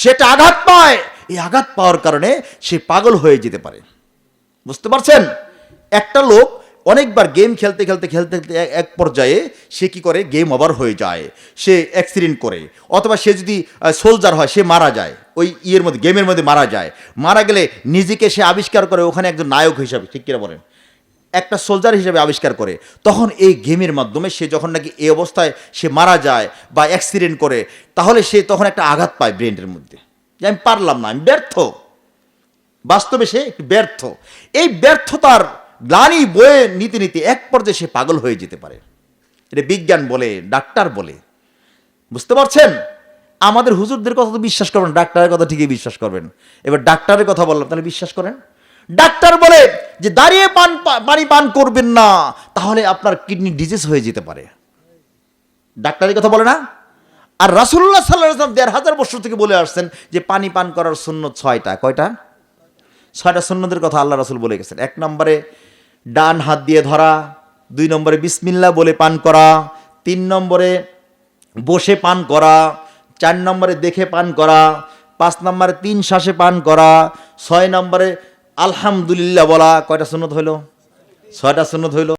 সেটা আঘাত পায়, এই আঘাত পাওয়ার কারণে সে পাগল হয়ে যেতে পারে। বুঝতে পারছেন? একটা লোক অনেকবার গেম খেলতে খেলতে খেলতে খেলতে এক পর্যায়ে সে কি করে, গেম ওভার হয়ে যায়, সে অ্যাক্সিডেন্ট করে, অথবা সে যদি সোলজার হয় সে মারা যায়, ওই ইয়ের মধ্যে, গেমের মধ্যে মারা যায়। মারা গেলে নিজেকে সে আবিষ্কার করে ওখানে একজন নায়ক হিসাবে, ঠিক কিনা বলেন, একটা সোলজার হিসেবে আবিষ্কার করে। তখন এই গেমের মাধ্যমে সে যখন নাকি এই অবস্থায় সে মারা যায় বা অ্যাক্সিডেন্ট করে, তাহলে সে তখন একটা আঘাত পায় ব্রেনের মধ্যে, যে আমি পারলাম না, আমি ব্যর্থ। বাস্তবে সে একটু ব্যর্থ। এই ব্যর্থতার গ্লানি বয়ে নিতে নিতে এক পর্যায়ে সে পাগল হয়ে যেতে পারে। এটা বিজ্ঞান বলে, ডাক্তার বলে। বুঝতে পারছেন? আমাদের হুজুরদের কথা তো বিশ্বাস করবেন, ডাক্তারের কথা ঠিকই বিশ্বাস করবেন। এবার ডাক্তারের কথা বললাম, তাহলে বিশ্বাস করেন। ডাক্তার বলে যে দাঁড়িয়ে পানি পান করবেন না, তাহলে আপনার কিডনি ডিজিজ হয়ে যেতে পারে। ডাক্তারের কথা বলে না? আর রাসূলুল্লাহ সাল্লাল্লাহু আলাইহি ওয়াসাল্লাম ১৫০০ বছর থেকে বলে আসছেন যে পানি পান করার সুন্নত ৬টা। কয়টা? ৬টা সুন্নতের কথা আল্লাহ রাসূল বলে গেছেন। ১ নম্বরে ডান হাত দিয়ে ধরা, ২ নম্বরে বিসমিল্লাহ বলে পান করা, ৩ নম্বরে বসে পান করা, ৪ নম্বরে দেখে পান করা, ৫ নম্বরে ৩ শ্বাসে পান করা, ৬ নম্বরে আলহামদুলিল্লাহ বলা। কয়টা সুন্নত হইল? ৬টা সুন্নত হইল।